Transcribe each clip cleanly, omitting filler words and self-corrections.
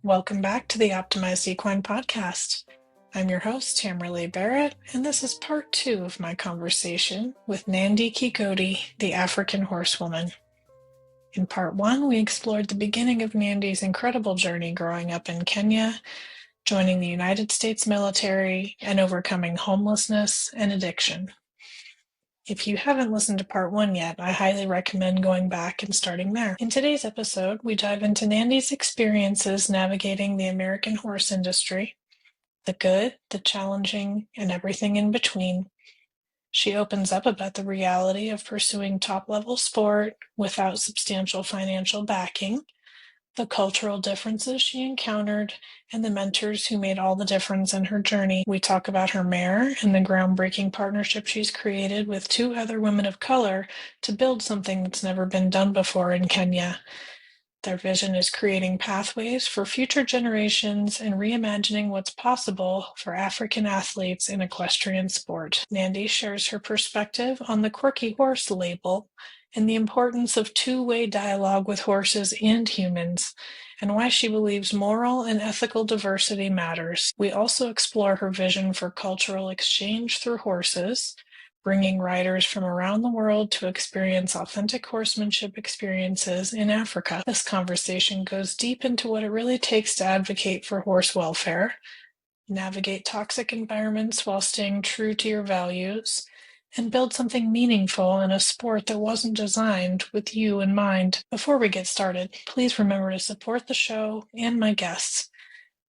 Welcome back to the Optimized Equine Podcast. I'm your host, Tamara Barrett, and this is part 2 of my conversation with Nandi Kegode, the African horsewoman. In part 1, we explored the beginning of Nandi's incredible journey growing up in Kenya, joining the United States military, and overcoming homelessness and addiction. If you haven't listened to part 1 yet, I highly recommend going back and starting there. In today's episode, we dive into Nandi's experiences navigating the American horse industry, the good, the challenging, and everything in between. She opens up about the reality of pursuing top-level sport without substantial financial backing, the cultural differences she encountered, and the mentors who made all the difference in her journey. We talk about her mare and the groundbreaking partnership she's created with 2 other women of color to build something that's never been done before in Kenya. Their vision is creating pathways for future generations and reimagining what's possible for African athletes in equestrian sport. Nandi shares her perspective on the Quirky horse label and the importance of two-way dialogue with horses and humans, and why she believes moral and ethical diversity matters. We also explore her vision for cultural exchange through horses, bringing riders from around the world to experience authentic horsemanship experiences in Africa. This conversation goes deep into what it really takes to advocate for horse welfare, navigate toxic environments while staying true to your values, and build something meaningful in a sport that wasn't designed with you in mind. Before we get started, please remember to support the show and my guests.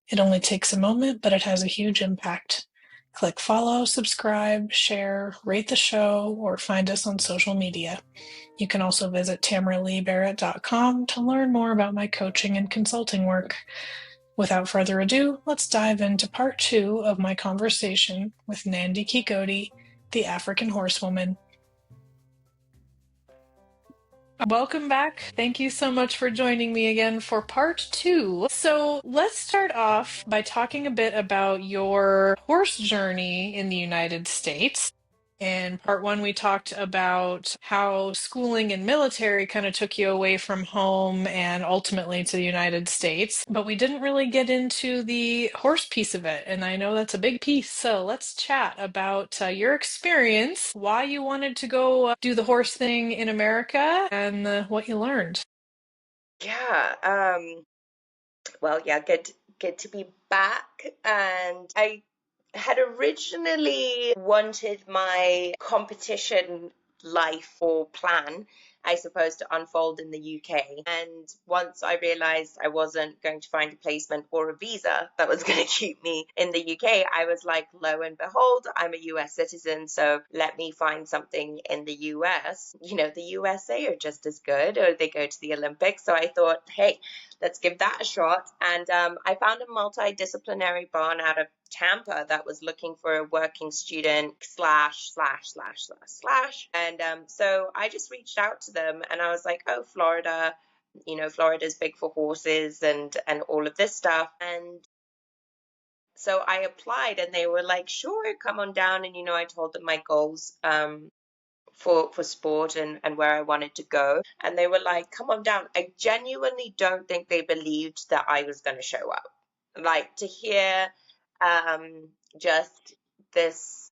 It only takes a moment, but it has a huge impact. Click follow, subscribe, share, rate the show, or find us on social media. You can also visit tamaraleebarrett.com to learn more about my coaching and consulting work. Without further ado, let's dive into part 2 of my conversation with Nandi Kegode, the African horsewoman. Welcome back. Thank you so much for joining me again for part 2. So let's start off by talking a bit about your horse journey in the United States. In part 1, we talked about how schooling and military kind of took you away from home and ultimately to the United States, but we didn't really get into the horse piece of it, and I know that's a big piece. So let's chat about your experience, why you wanted to go do the horse thing in America, and what you learned. Yeah, good to be back. And I had originally wanted my competition life or plan, I suppose, to unfold in the UK. And once I realized I wasn't going to find a placement or a visa that was going to keep me in the UK, I was like, lo and behold, I'm a US citizen, so let me find something in the US. You know, the USA are just as good, or they go to the Olympics. So I thought, hey, let's give that a shot. And I found a multidisciplinary barn out of Tampa that was looking for a working student slash. And so I just reached out to them and I was like, oh, Florida, you know, Florida's big for horses and all of this stuff. And so I applied and they were like, sure, come on down. And, you know, I told them my goals for sport and where I wanted to go. And they were like, come on down. I genuinely don't think they believed that I was going to show up. Like, to hear just this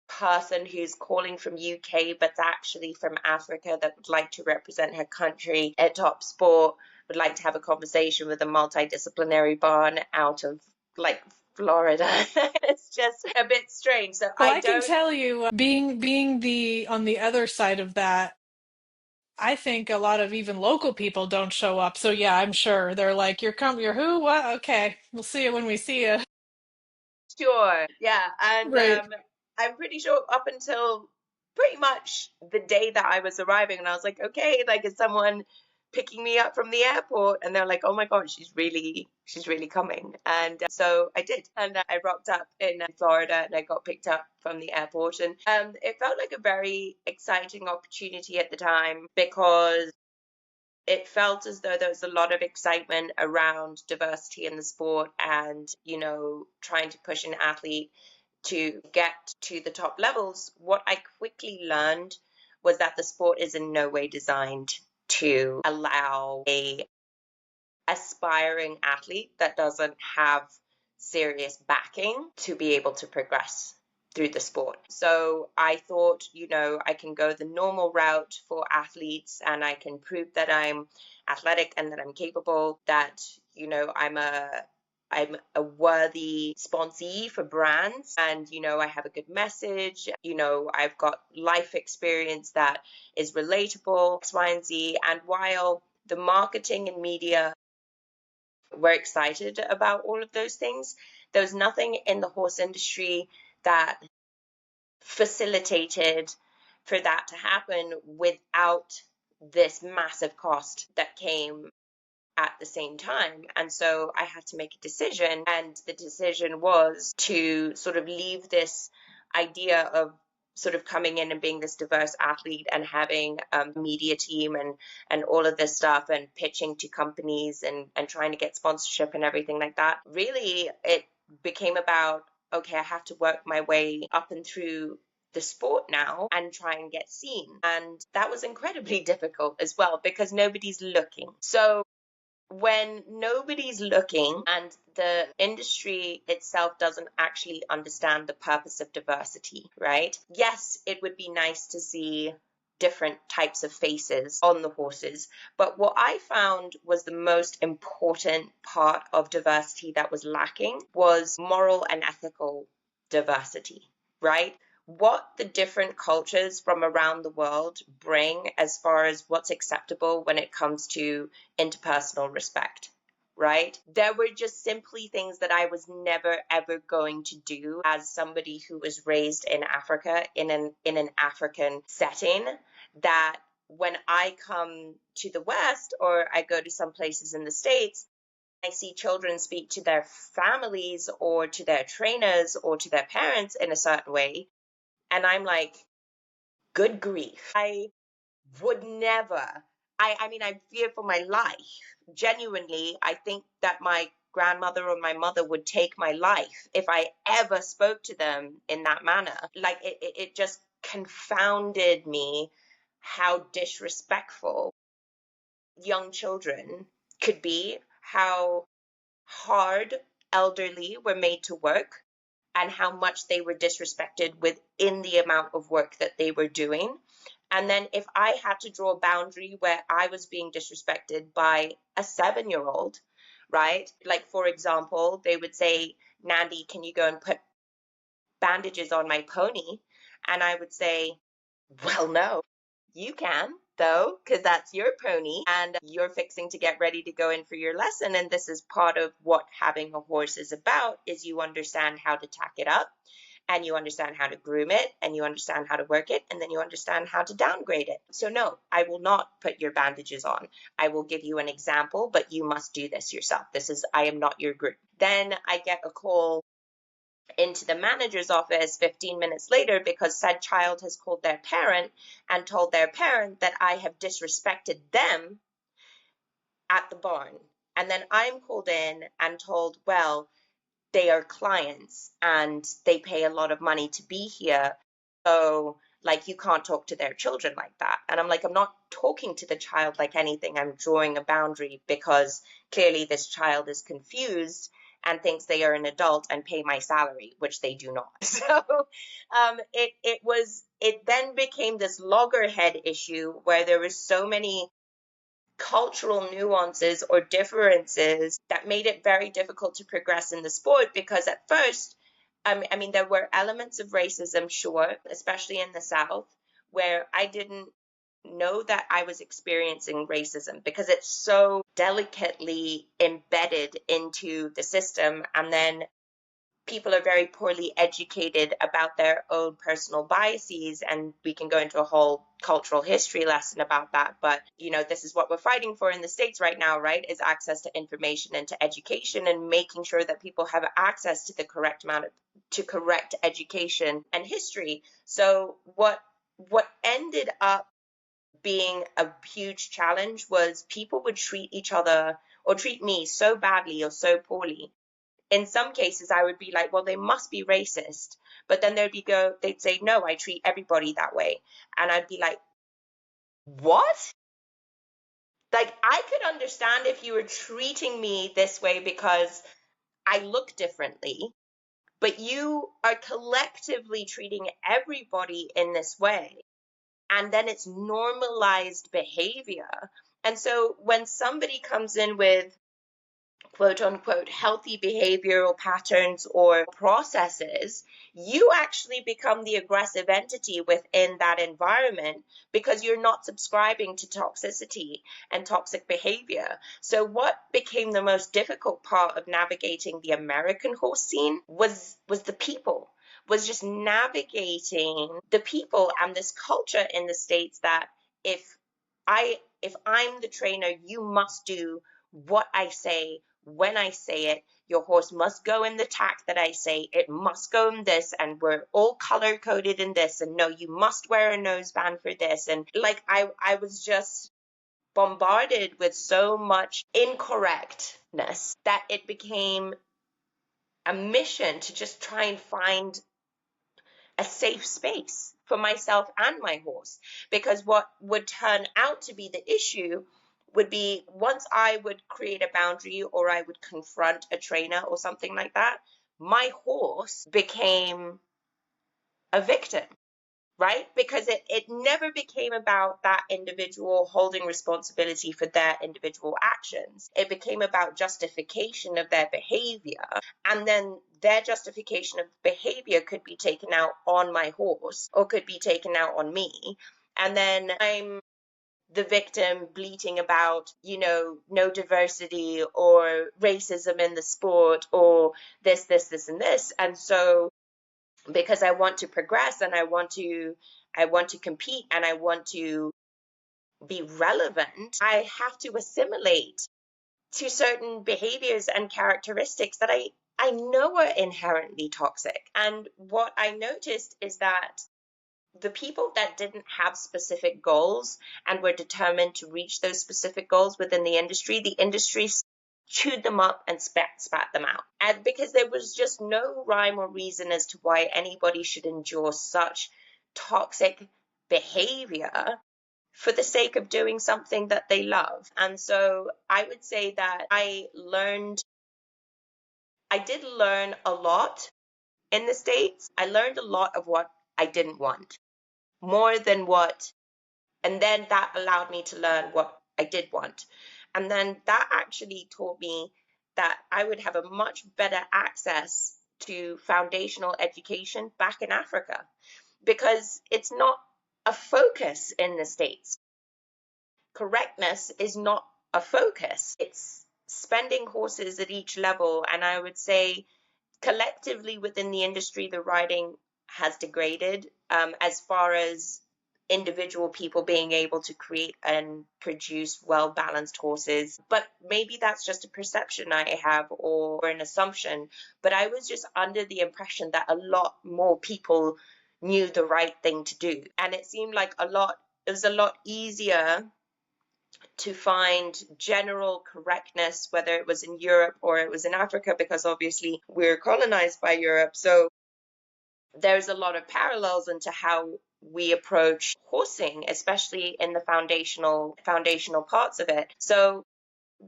person who's calling from UK but's actually from Africa that would like to represent her country at top sport, would like to have a conversation with a multidisciplinary barn out of like Florida. It's just a bit strange. So Well, I can tell you, being the on the other side of that, I think a lot of even local people don't show up. So yeah, I'm sure they're like, you're who? What? Okay, we'll see you when we see you. Sure. Yeah. And Right. I'm pretty sure up until pretty much the day that I was arriving, and I was like, okay, like, is someone picking me up from the airport? And they're like, oh my God, she's really coming. And so I did. And I rocked up in Florida and I got picked up from the airport. And it felt like a very exciting opportunity at the time because it felt as though there was a lot of excitement around diversity in the sport and, you know, trying to push an athlete to get to the top levels. What I quickly learned was that the sport is in no way designed to allow aspiring athlete that doesn't have serious backing to be able to progress through the sport. So I thought, I can go the normal route for athletes and I can prove that I'm athletic and that I'm capable, that, I'm a worthy sponsee for brands, and I have a good message, I've got life experience that is relatable, X, Y, and Z. And while the marketing and media were excited about all of those things, there was nothing in the horse industry that facilitated for that to happen without this massive cost that came at the same time. And so I had to make a decision, and the decision was to sort of leave this idea of sort of coming in and being this diverse athlete and having a media team and all of this stuff and pitching to companies and trying to get sponsorship and everything like that. Really, it became about, okay, I have to work my way up and through the sport now and try and get seen. And that was incredibly difficult as well because nobody's looking. So when nobody's looking and the industry itself doesn't actually understand the purpose of diversity, right? Yes, it would be nice to see different types of faces on the horses, but what I found was the most important part of diversity that was lacking was moral and ethical diversity, right? What the different cultures from around the world bring as far as what's acceptable when it comes to interpersonal respect, right? There were just simply things that I was never ever going to do as somebody who was raised in Africa in an African setting, that when I come to the West or I go to some places in the States, I see children speak to their families or to their trainers or to their parents in a certain way. And I'm like, good grief. I would never. I mean, I fear for my life. Genuinely, I think that my grandmother or my mother would take my life if I ever spoke to them in that manner. Like, it just confounded me how disrespectful young children could be, how hard elderly were made to work, and how much they were disrespected within the amount of work that they were doing. And then if I had to draw a boundary where I was being disrespected by a 7-year-old, right? Like, for example, they would say, Nandi, can you go and put bandages on my pony? And I would say, well, no, you can, though, because that's your pony and you're fixing to get ready to go in for your lesson. And this is part of what having a horse is about, is you understand how to tack it up and you understand how to groom it and you understand how to work it and then you understand how to downgrade it. So no, I will not put your bandages on. I will give you an example, but you must do this yourself. I am not your group. Then I get a call into the manager's office 15 minutes later because said child has called their parent and told their parent that I have disrespected them at the barn. And then I'm called in and told, well, they are clients and they pay a lot of money to be here. So, like, you can't talk to their children like that. And I'm like, I'm not talking to the child like anything. I'm drawing a boundary because clearly this child is confused and thinks they are an adult and pay my salary, which they do not. So it then became this loggerhead issue where there were so many cultural nuances or differences that made it very difficult to progress in the sport, because at first, I mean, there were elements of racism, sure, especially in the South, where I didn't know that I was experiencing racism because it's so delicately embedded into the system. And then people are very poorly educated about their own personal biases, and we can go into a whole cultural history lesson about that. But this is what we're fighting for in the States right now, right, is access to information and to education, and making sure that people have access to the correct correct education and history. So what ended up being a huge challenge was people would treat each other or treat me so badly or so poorly. In some cases, I would be like, well, they must be racist. But then they'd say, no, I treat everybody that way. And I'd be like, what? Like, I could understand if you were treating me this way because I look differently, but you are collectively treating everybody in this way. And then it's normalized behavior. And so when somebody comes in with quote unquote healthy behavioral patterns or processes, you actually become the aggressive entity within that environment because you're not subscribing to toxicity and toxic behavior. So what became the most difficult part of navigating the American horse scene was the people, was just navigating the people and this culture in the States that if I'm the trainer, you must do what I say when I say it. Your horse must go in the tack that I say. It must go in this, and we're all color coded in this. And no, you must wear a noseband for this. And like I was just bombarded with so much incorrectness that it became a mission to just try and find a safe space for myself and my horse. Because what would turn out to be the issue would be once I would create a boundary or I would confront a trainer or something like that, my horse became a victim, right? Because it never became about that individual holding responsibility for their individual actions. It became about justification of their behavior. And then their justification of behavior could be taken out on my horse or could be taken out on me. And then I'm the victim bleating about, no diversity or racism in the sport or this, and this. And so because I want to progress and I want to compete and I want to be relevant, I have to assimilate to certain behaviors and characteristics that I know are inherently toxic. And what I noticed is that the people that didn't have specific goals and were determined to reach those specific goals within the industry chewed them up and spat them out. And because there was just no rhyme or reason as to why anybody should endure such toxic behavior for the sake of doing something that they love. And so I would say that I did learn a lot in the States. I learned a lot of what I didn't want, more than what, and then that allowed me to learn what I did want. And then that actually taught me that I would have a much better access to foundational education back in Africa, because it's not a focus in the States. Correctness is not a focus. It's spending horses at each level. And I would say collectively within the industry, the riding has degraded as far as individual people being able to create and produce well-balanced horses. But maybe that's just a perception I have or an assumption. But I was just under the impression that a lot more people knew the right thing to do. And it seemed like it was a lot easier to find general correctness, whether it was in Europe or it was in Africa, because obviously we're colonized by Europe. So there's a lot of parallels into how we approach horsing, especially in the foundational parts of it. So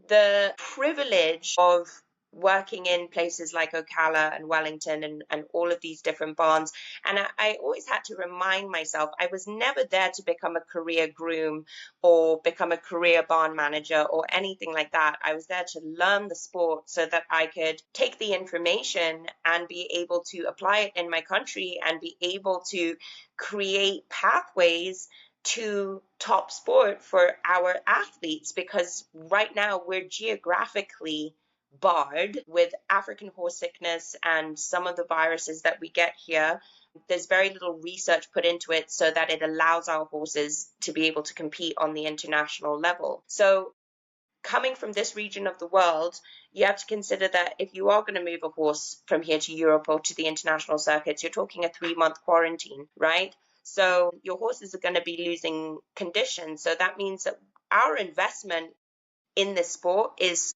the privilege of working in places like Ocala and Wellington and all of these different barns. And I always had to remind myself, I was never there to become a career groom or become a career barn manager or anything like that. I was there to learn the sport so that I could take the information and be able to apply it in my country and be able to create pathways to top sport for our athletes, because right now we're geographically barred with African horse sickness and some of the viruses that we get here. There's very little research put into it so that it allows our horses to be able to compete on the international level. So coming from this region of the world, you have to consider that if you are going to move a horse from here to Europe or to the international circuits, you're talking a 3-month quarantine, right? So your horses are going to be losing condition. So that means that our investment in this sport is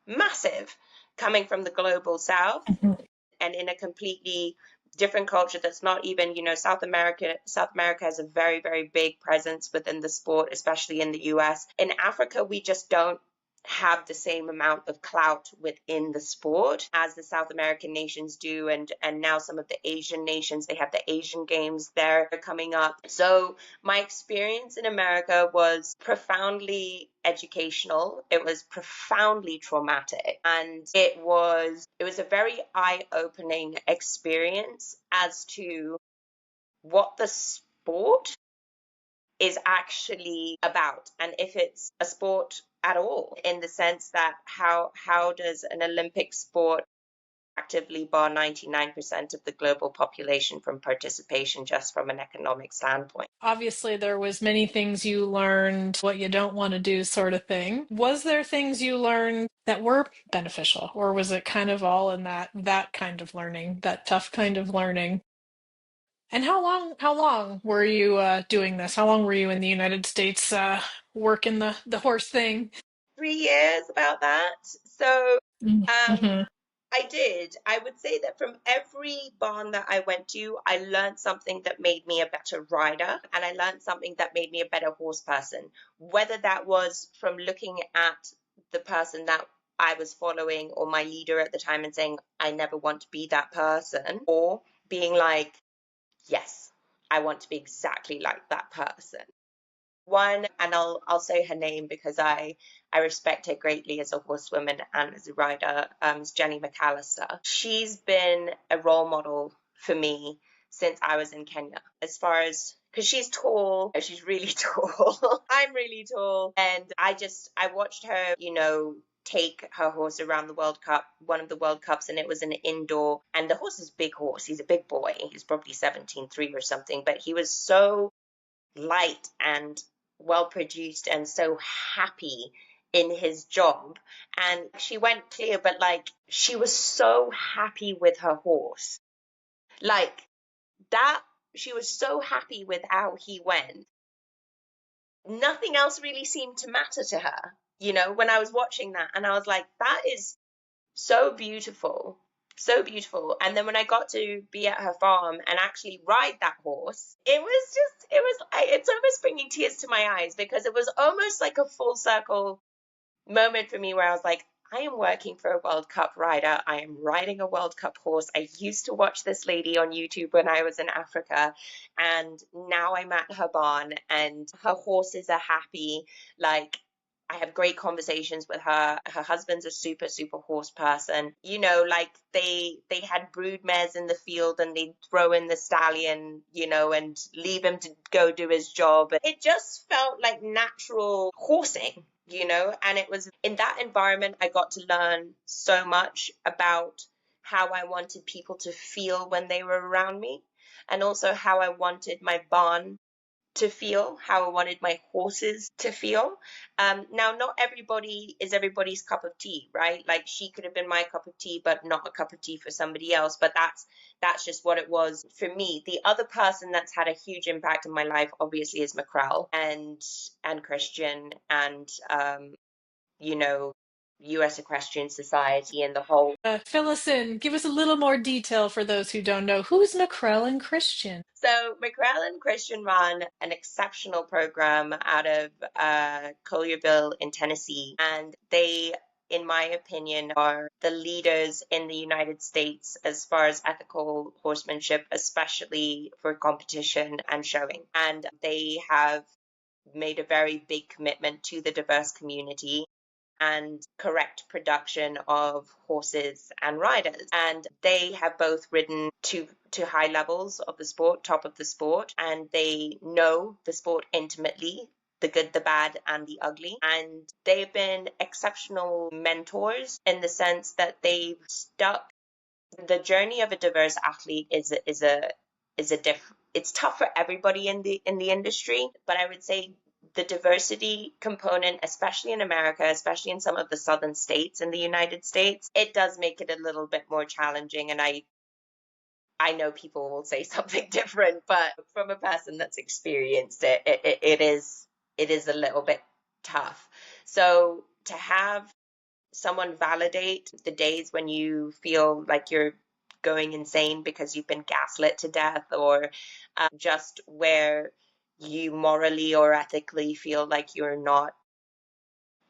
massive, coming from the global south Mhm. and in a completely different culture that's not even, South America. South America has a very, very big presence within the sport, especially in the US. In Africa, we just don't have the same amount of clout within the sport as the South American nations do, and now some of the Asian nations, they have the Asian games there coming up. So my experience in America was profoundly educational. It was profoundly traumatic, and it was a very eye-opening experience as to what the sport is actually about, and if it's a sport at all, in the sense that how does an Olympic sport actively bar 99% of the global population from participation, just from an economic standpoint? Obviously, there was many things you learned, what you don't want to do sort of thing. Was there things you learned that were beneficial, or was it kind of all in that kind of learning, that tough kind of learning? And how long were you doing this? How long were you in the United States working the horse thing? 3 years, about that. So um, Mm-hmm. I would say that from every barn that I went to, I learned something that made me a better rider, and I learned something that made me a better horse person. Whether that was from looking at the person that I was following, or my leader at the time, and saying, I never want to be that person, or being like, yes, I want to be exactly like that person. One, and I'll say her name because I respect her greatly as a horsewoman and as a rider, is Jenni McAllister. She's been a role model for me since I was in Kenya, as far as, because she's tall, she's really tall. I'm really tall, and I watched her, take her horse around the World Cup, one of the World Cups, and it was an indoor, and the horse is a big horse. He's a big boy. He's probably 17.3 or something, but he was so light and well produced and so happy in his job. And she went clear, but like, she was so happy with her horse. Like that, she was so happy with how he went. Nothing else really seemed to matter to her, when I was watching that. And I was like, that is so beautiful, so beautiful. And then when I got to be at her farm and actually ride that horse, it's almost bringing tears to my eyes, because it was almost like a full circle moment for me, where I was like, I am working for a World Cup rider. I am riding a World Cup horse. I used to watch this lady on YouTube when I was in Africa, and now I'm at her barn and her horses are happy. Like, I have great conversations with her. Her husband's a super, super horse person. Like they had brood mares in the field, and they'd throw in the stallion, and leave him to go do his job. It just felt like natural horsing, and it was in that environment I got to learn so much about how I wanted people to feel when they were around me, and also how I wanted my barn to feel, how I wanted my horses to feel. Now, not everybody is everybody's cup of tea, right? Like, she could have been my cup of tea, but not a cup of tea for somebody else. But that's just what it was for me. The other person that's had a huge impact in my life, obviously, is McKrell and Christian, and you know, U.S. Equestrian Society and the whole. Fill us in. Give us a little more detail for those who don't know. Who's McKrell and Christian? So McKrell and Christian run an exceptional program out of Collierville in Tennessee, and they, in my opinion, are the leaders in the United States as far as ethical horsemanship, especially for competition and showing. And they have made a very big commitment to the diverse community and correct production of horses and riders. And they have both ridden to high levels of the sport, top of the sport, and they know the sport intimately, the good, the bad, and the ugly. And they've been exceptional mentors in the sense that they've stuck. The journey of a diverse athlete it's tough for everybody in the industry, but I would say the diversity component, especially in America, especially in some of the southern states in the United States, it does make it a little bit more challenging. And I know people will say something different, but from a person that's experienced it is a little bit tough. So to have someone validate the days when you feel like you're going insane because you've been gaslit to death, or just where you morally or ethically feel like you're not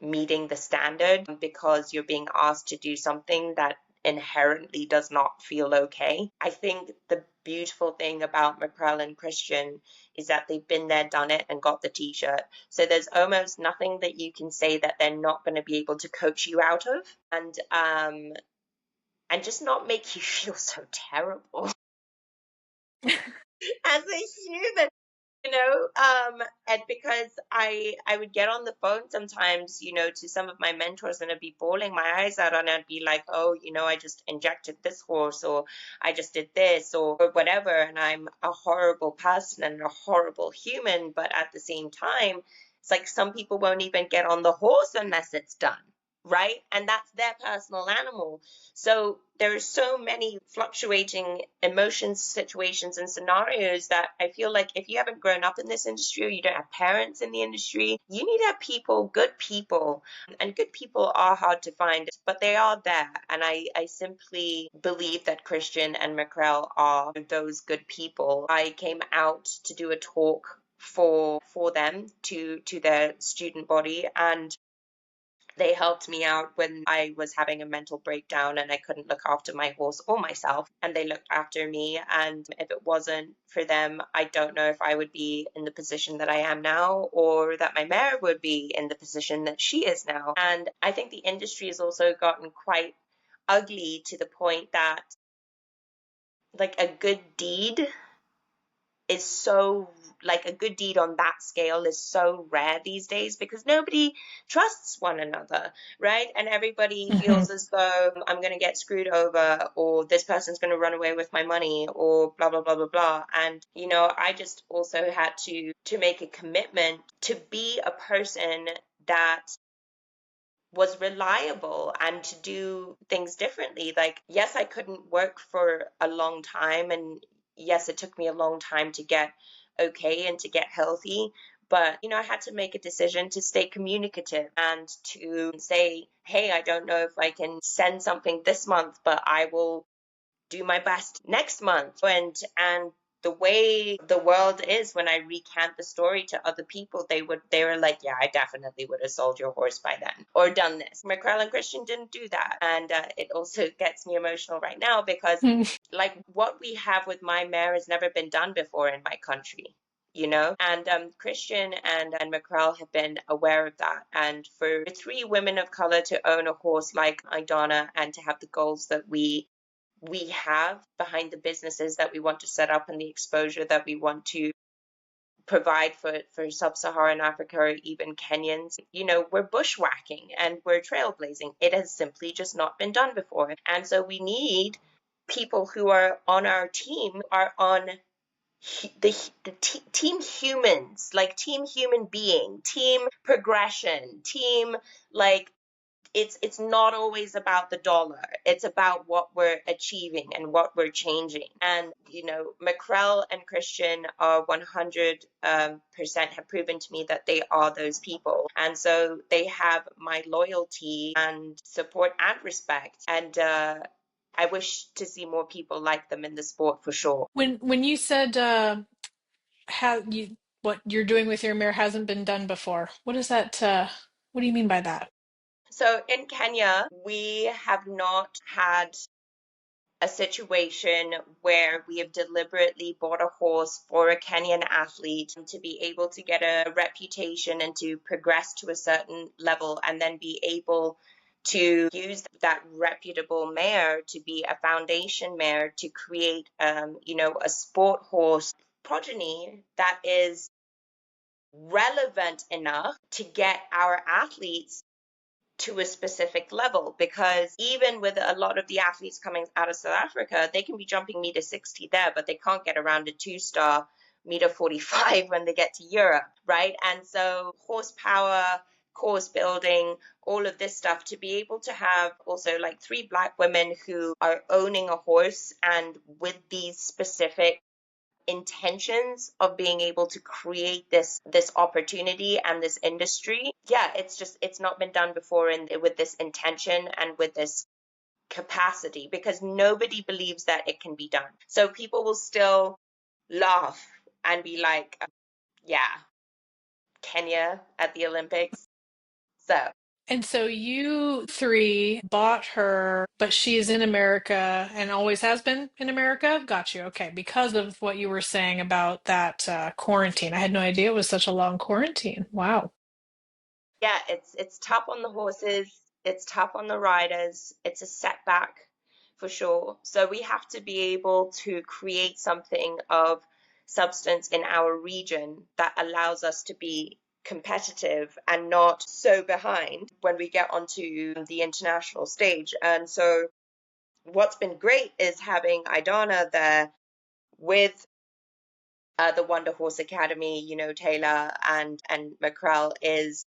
meeting the standard because you're being asked to do something that inherently does not feel okay. I think the beautiful thing about McKrell and Christian is that they've been there, done it, and got the t-shirt. So there's almost nothing that you can say that they're not going to be able to coach you out of, and just not make you feel so terrible as a human. And because I would get on the phone sometimes, to some of my mentors, and I'd be bawling my eyes out, and I'd be like, oh, I just injected this horse, or I just did this, or whatever, and I'm a horrible person and a horrible human. But at the same time, it's like some people won't even get on the horse unless it's done. Right? And that's their personal animal. So there are so many fluctuating emotions, situations, and scenarios that I feel like if you haven't grown up in this industry, or you don't have parents in the industry, you need to have people, good people. And good people are hard to find, but they are there. And I simply believe that Christian and McKrell are those good people. I came out to do a talk for them to their student body, and they helped me out when I was having a mental breakdown and I couldn't look after my horse or myself, and they looked after me. And if it wasn't for them, I don't know if I would be in the position that I am now, or that my mare would be in the position that she is now. And I think the industry has also gotten quite ugly to the point that, like, a good deed is so, like, a good deed on that scale is so rare these days, because nobody trusts one another, right? And everybody feels as though I'm going to get screwed over, or this person's going to run away with my money, or blah, blah, blah, blah, blah. And, I just also had to make a commitment to be a person that was reliable and to do things differently. Like, yes, I couldn't work for a long time, and yes, it took me a long time to get okay and to get healthy. But, I had to make a decision to stay communicative and to say, hey, I don't know if I can send something this month, but I will do my best next month. And the way the world is, when I recant the story to other people, they were like, yeah, I definitely would have sold your horse by then, or done this. McKrell and Christian didn't do that. And it also gets me emotional right now, because like, what we have with my mare has never been done before in my country. And Christian and McKrell have been aware of that. And for 3 women of color to own a horse like Idana, and to have the goals that we have behind the businesses that we want to set up, and the exposure that we want to provide for sub-Saharan Africa, or even Kenyans, we're bushwhacking and we're trailblazing. It has simply just not been done before. And so we need people who are on our team, are on team humans, like team human being, team progression, team, like, it's not always about the dollar. It's about what we're achieving and what we're changing. And, McKrell and Christian are 100% have proven to me that they are those people. And so they have my loyalty and support and respect. And I wish to see more people like them in the sport, for sure. When you said what you're doing with your mare hasn't been done before, what is that? What do you mean by that? So in Kenya, we have not had a situation where we have deliberately bought a horse for a Kenyan athlete to be able to get a reputation and to progress to a certain level, and then be able to use that reputable mare to be a foundation mare to create, a sport horse progeny that is relevant enough to get our athletes to a specific level. Because even with a lot of the athletes coming out of South Africa, they can be jumping meter 60 there, but they can't get around a 2-star meter 45 when they get to Europe, right? And so horsepower, course building, all of this stuff, to be able to have also like 3 Black women who are owning a horse, and with these specific intentions of being able to create this opportunity and this industry. Yeah, it's not been done before, with this intention and with this capacity, because nobody believes that it can be done. So people will still laugh and be like, yeah, Kenya at the Olympics. So And so you three bought her, but she is in America and always has been in America? Got you. Okay. Because of what you were saying about that quarantine. I had no idea it was such a long quarantine. Wow. yeah, it's tough on the horses, it's tough on the riders, it's a setback for sure. So we have to be able to create something of substance in our region that allows us to be competitive and not so behind when we get onto the international stage. And so what's been great is having Idana there with the Wonder Horse Academy, Taylor and McKrell is,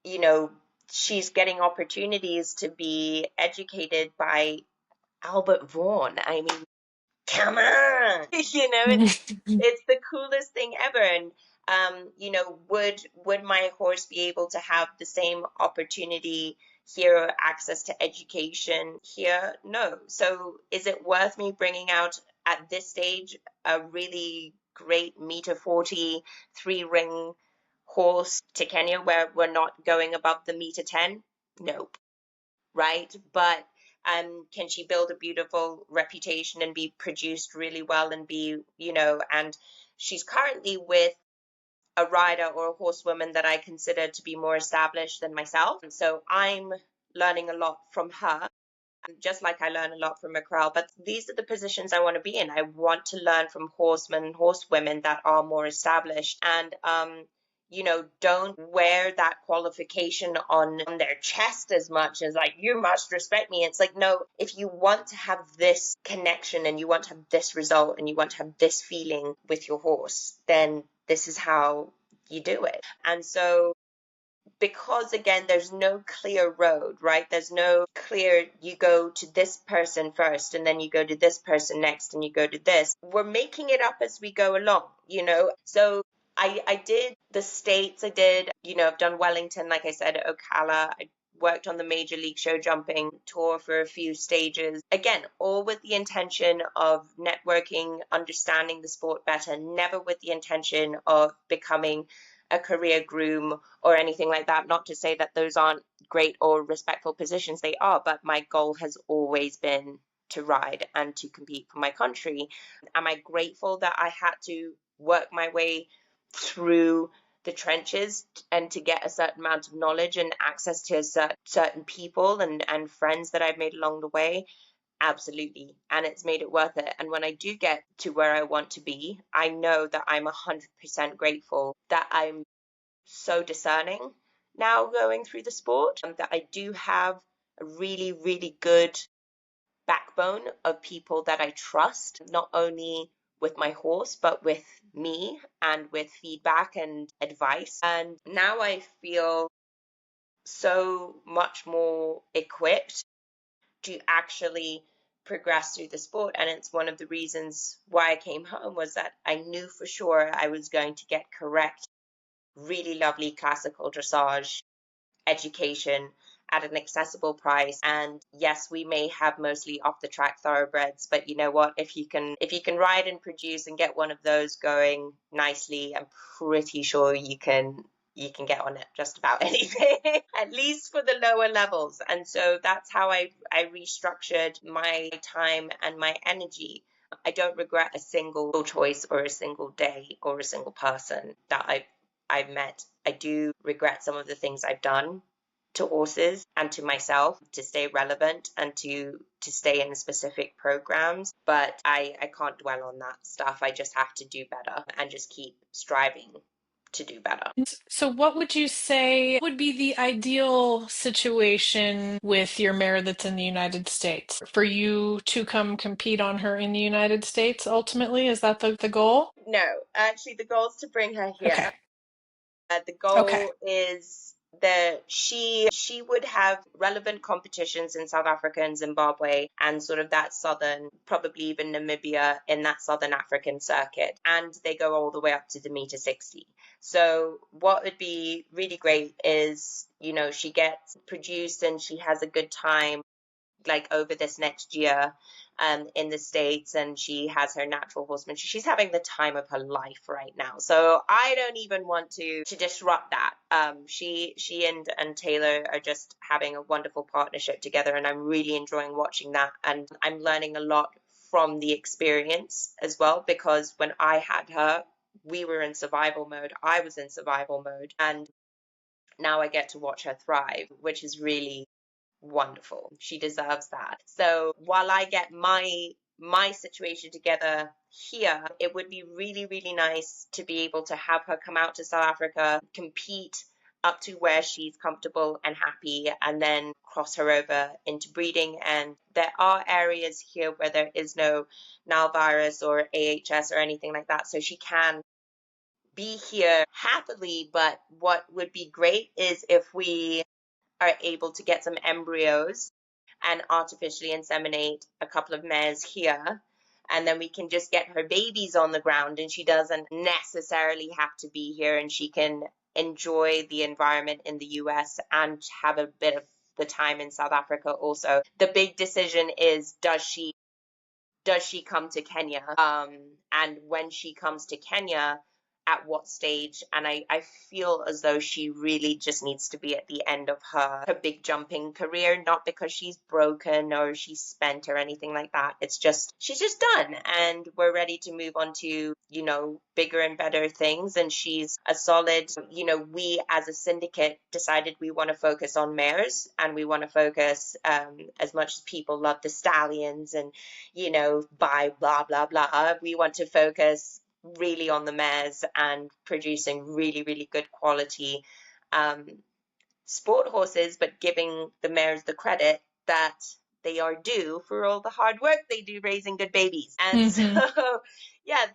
you know, she's getting opportunities to be educated by Albert Vaughan. I mean, come on, it's the coolest thing ever. And would my horse be able to have the same opportunity here, or access to education here? No. So is it worth me bringing out at this stage a really great meter 40 3-ring horse to Kenya where we're not going above the meter 10? Nope. Right? But can she build a beautiful reputation and be produced really well and be, and she's currently with a rider or a horsewoman that I consider to be more established than myself. And so I'm learning a lot from her, just like I learn a lot from McKrell. But these are the positions I want to be in. I want to learn from horsemen and horsewomen that are more established and, don't wear that qualification on their chest as much as like, you must respect me. It's like, no, if you want to have this connection and you want to have this result and you want to have this feeling with your horse, then this is how you do it. And so because again there's no clear road, right? There's no clear, you go to this person first and then you go to this person next and you go to this. We're making it up as we go along, so I did the states, I've done Wellington, like I said, Ocala. I worked on the Major League Show jumping tour for a few stages, again all with the intention of networking, understanding the sport better, never with the intention of becoming a career groom or anything like that. Not to say that those aren't great or respectful positions, they are, but my goal has always been to ride and to compete for my country. Am I grateful that I had to work my way through the trenches and to get a certain amount of knowledge and access to certain people and friends that I've made along the way? Absolutely. And it's made it worth it. And when I do get to where I want to be, I know that I'm 100% grateful that I'm so discerning now going through the sport, that I do have a really, really good backbone of people that I trust, not only with my horse, but with me and with feedback and advice. And now I feel so much more equipped to actually progress through the sport. And it's one of the reasons why I came home, was that I knew for sure I was going to get correct, really lovely classical dressage education at an accessible price. And yes, we may have mostly off the track thoroughbreds, but you know what, if you can ride and produce and get one of those going nicely, I'm pretty sure you can get on it just about anything, at least for the lower levels. And so that's how I restructured my time and my energy. I don't regret a single choice or a single day or a single person that I've met. I do regret some of the things I've done to horses and to myself to stay relevant and to stay in specific programs, but I can't dwell on that stuff. I just have to do better and just keep striving to do better. So, what would you say would be the ideal situation with your mare that's in the United States? For you to come compete on her in the United States ultimately? Is that the goal? No, actually the goal is to bring her Okay. here. The Okay. goal is that she would have relevant competitions in South Africa and Zimbabwe and sort of that southern, probably even Namibia, in that southern African circuit. And they go all the way up to the meter 60. So what would be really great is, she gets produced and she has a good time, like over this next year in the States, and she has her natural horsemanship. She's having the time of her life right now. So I don't even want to disrupt that. She and Taylor are just having a wonderful partnership together, and I'm really enjoying watching that. And I'm learning a lot from the experience as well, because when I had her, we were in survival mode. I was in survival mode, and now I get to watch her thrive, which is really wonderful. She deserves that. So while I get my situation together here, it would be really, really nice to be able to have her come out to South Africa, compete up to where she's comfortable and happy, and then cross her over into breeding. And there are areas here where there is no Nile virus or AHS or anything like that, so she can be here happily. But what would be great is if we are able to get some embryos and artificially inseminate a couple of mares here, and then we can just get her babies on the ground, and she doesn't necessarily have to be here, and she can enjoy the environment in the US and have a bit of the time in South Africa also. The big decision is, does she come to Kenya? And when she comes to Kenya, at what stage? And I feel as though she really just needs to be at the end of her big jumping career, not because she's broken or she's spent or anything like that. It's just, she's just done, and we're ready to move on to, bigger and better things. And she's a solid, we as a syndicate decided we want to focus on mares, and we want to focus, as much as people love the stallions and, buy blah, blah, blah, we want to focus really on the mares and producing really, really good quality sport horses, but giving the mares the credit that they are due for all the hard work they do raising good babies. And so, yeah,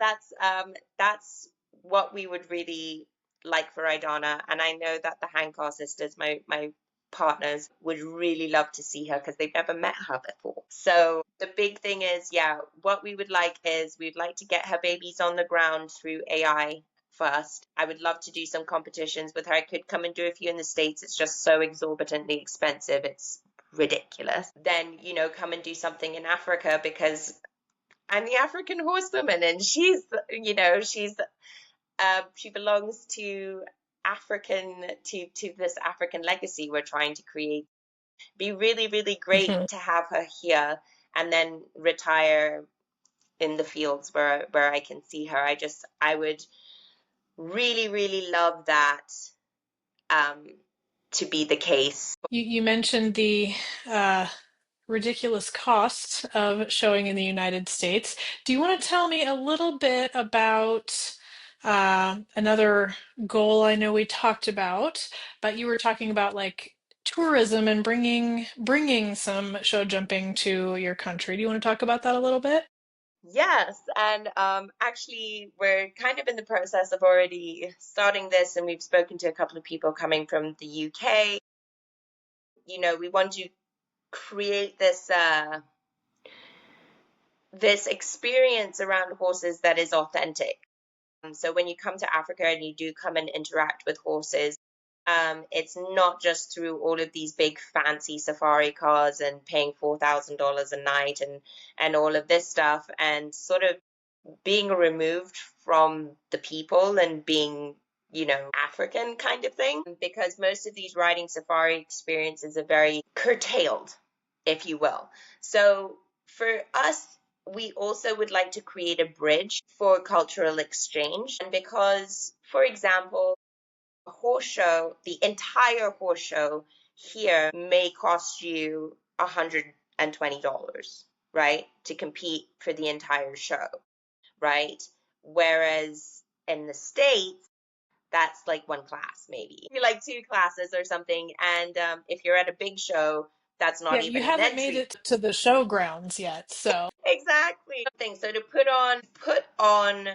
that's what we would really like for Idana. And I know that the Hancock sisters, my partners, would really love to see her because they've never met her before. So the big thing is, what we would like is we'd like to get her babies on the ground through AI first. I would love to do some competitions with her. I could come and do a few in the States. It's just so exorbitantly expensive. It's ridiculous. Then, come and do something in Africa, because I'm the African horsewoman, and she's, she belongs to this African legacy we're trying to create. Be really, really great to have her here and then retire in the fields where I can see her. I would really, really love that to be the case. You mentioned the ridiculous cost of showing in the United States. Do you want to tell me a little bit about another goal I know we talked about, but you were talking about like tourism and bringing some show jumping to your country. Do you want to talk about that a little bit? Yes, and actually, we're kind of in the process of already starting this, and we've spoken to a couple of people coming from the UK. We want to create this experience around horses that is authentic. So when you come to Africa and you do come and interact with horses, it's not just through all of these big fancy safari cars and paying $4,000 a night and all of this stuff, and sort of being removed from the people and being, African kind of thing, because most of these riding safari experiences are very curtailed, if you will. So for us, we also would like to create a bridge for cultural exchange. And because, for example, a horse show, the entire horse show here may cost you $120, right, to compete for the entire show, right? Whereas in the States, that's like one class, maybe. You're like two classes or something. And if you're at a big show, that's not Yeah, you even an haven't made entry. it to the showgrounds yet, so. Exactly. So to put on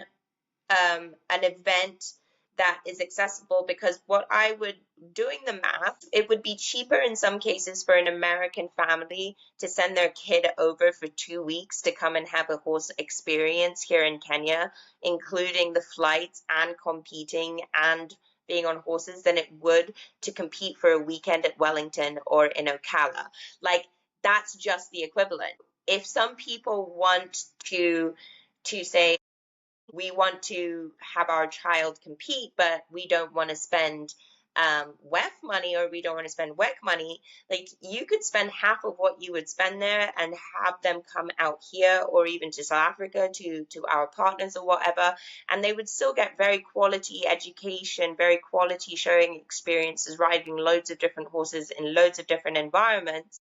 an event that is accessible, because what I would, doing the math, it would be cheaper in some cases for an American family to send their kid over for 2 weeks to come and have a horse experience here in Kenya, including the flights and competing and being on horses, than it would to compete for a weekend at Wellington or in Ocala. Like, that's just the equivalent. If some people want to say, we want to have our child compete, but we don't want to spend WEF money, or we don't want to spend WEC money, like, you could spend half of what you would spend there and have them come out here, or even to South Africa, to our partners or whatever, and they would still get very quality education, very quality showing experiences, riding loads of different horses in loads of different environments,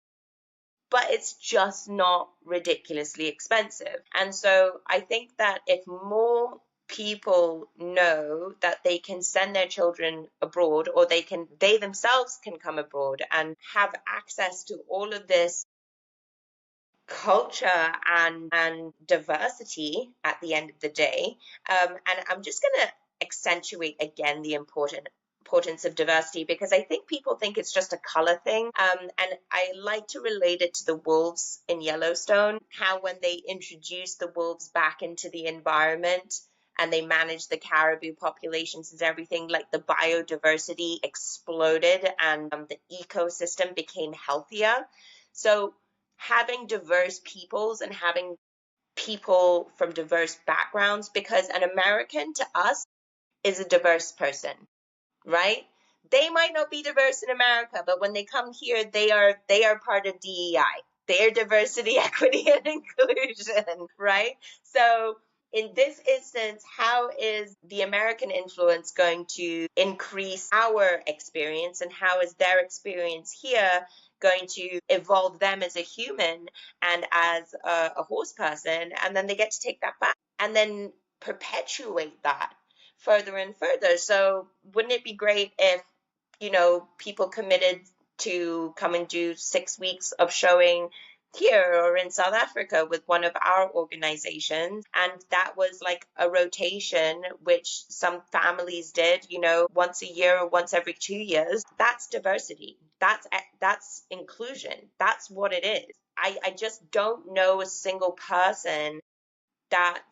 but it's just not ridiculously expensive. And so I think that if more people know that they can send their children abroad, or they themselves can come abroad and have access to all of this culture and diversity at the end of the day. And I'm just going to accentuate again the importance of diversity, because I think people think it's just a color thing. And I like to relate it to the wolves in Yellowstone, how when they introduced the wolves back into the environment and they managed the caribou populations and everything, like, the biodiversity exploded and the ecosystem became healthier. So having diverse peoples and having people from diverse backgrounds, because an American to us is a diverse person, right? They might not be diverse in America, but when they come here, they are part of DEI. They are diversity, equity, and inclusion, right? So in this instance, how is the American influence going to increase our experience, and how is their experience here going to evolve them as a human and as a horse person? And then they get to take that back and then perpetuate that further and further. So wouldn't it be great if, people committed to come and do 6 weeks of showing here or in South Africa with one of our organizations, and that was like a rotation, which some families did, once a year or once every 2 years. That's diversity. That's inclusion. That's what it is. I just don't know a single person that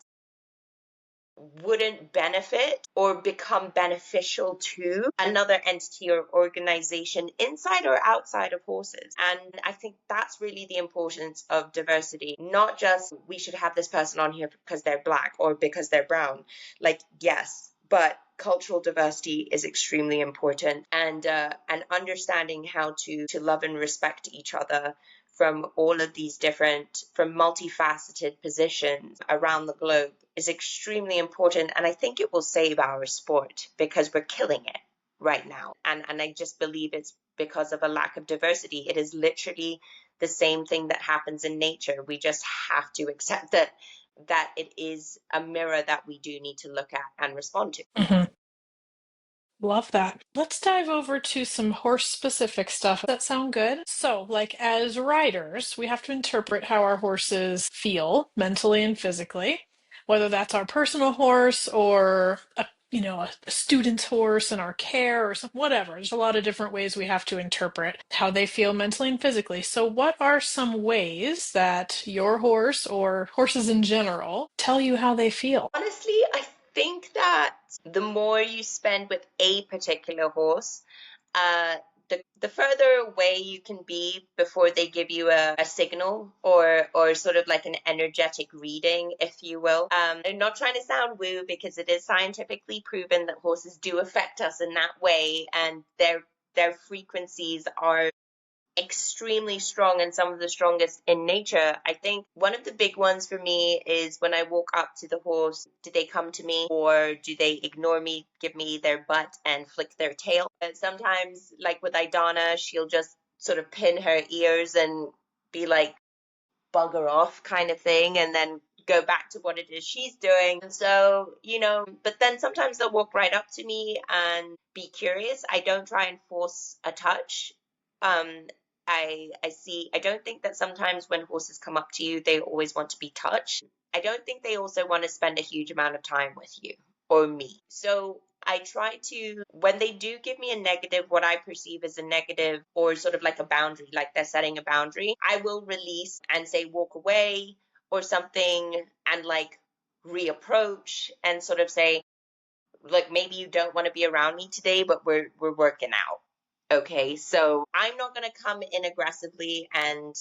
wouldn't benefit or become beneficial to another entity or organization inside or outside of horses. And I think that's really the importance of diversity. Not just, we should have this person on here because they're Black or because they're brown. Like, yes, but cultural diversity is extremely important, and understanding how to love and respect each other from all of these different, from multifaceted positions around the globe is extremely important. And I think it will save our sport, because we're killing it right now. And I just believe it's because of a lack of diversity. It is literally the same thing that happens in nature. We just have to accept that it is a mirror that we do need to look at and respond to. Mm-hmm. Love that. Let's dive over to some horse-specific stuff. Does that sound good? So, like, as riders, we have to interpret how our horses feel mentally and physically, whether that's our personal horse or a student's horse in our care or some, whatever. There's a lot of different ways we have to interpret how they feel mentally and physically. So, what are some ways that your horse or horses in general tell you how they feel? Honestly, I think that the more you spend with a particular horse, the further away you can be before they give you a signal, or sort of like an energetic reading, if you will. I'm not trying to sound woo, because it is scientifically proven that horses do affect us in that way, and their frequencies are extremely strong, and some of the strongest in nature. I think one of the big ones for me is when I walk up to the horse, do they come to me, or do they ignore me, give me their butt and flick their tail? And sometimes, like with Idana, she'll just sort of pin her ears and be like, bugger off kind of thing, and then go back to what it is she's doing. And so, but then sometimes they'll walk right up to me and be curious. I don't try and force a touch. I don't think that sometimes when horses come up to you, they always want to be touched. I don't think they also want to spend a huge amount of time with you or me. So I try to, when they do give me a negative, what I perceive as a negative, or sort of like a boundary, like they're setting a boundary, I will release and say, walk away or something, and like reapproach and sort of say, like, maybe you don't want to be around me today, but we're working out. Okay, so I'm not going to come in aggressively and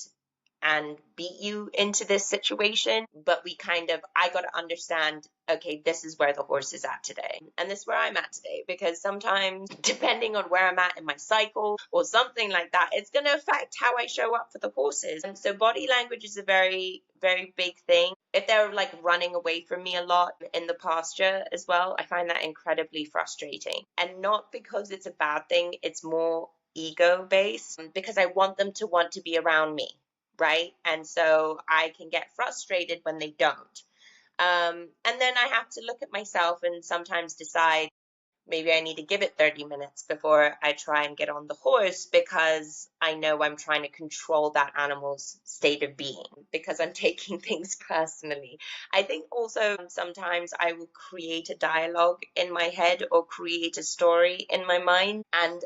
and beat you into this situation, but I got to understand, okay, this is where the horse is at today, and this is where I'm at today, because sometimes, depending on where I'm at in my cycle or something like that, it's going to affect how I show up for the horses. And so body language is a very, very big thing. If they're like running away from me a lot in the pasture as well, I find that incredibly frustrating. And not because it's a bad thing, it's more ego based, because I want them to want to be around me, right? And so I can get frustrated when they don't. And then I have to look at myself and sometimes decide maybe I need to give it 30 minutes before I try and get on the horse, because I know I'm trying to control that animal's state of being, because I'm taking things personally. I think also sometimes I will create a dialogue in my head or create a story in my mind and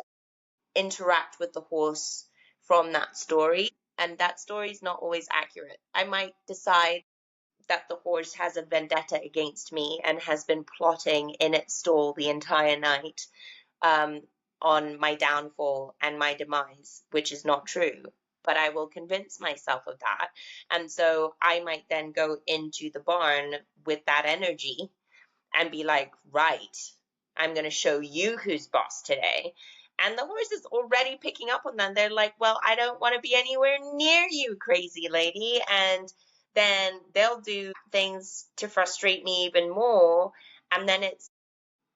interact with the horse from that story. And that story is not always accurate. I might decide that the horse has a vendetta against me and has been plotting in its stall the entire night, um, on my downfall and my demise, which is not true. But I will convince myself of that. And so I might then go into the barn with that energy and be like, right, I'm going to show you who's boss today. And the horse is already picking up on that. They're like, well, I don't want to be anywhere near you, crazy lady. And then they'll do things to frustrate me even more. And then it's,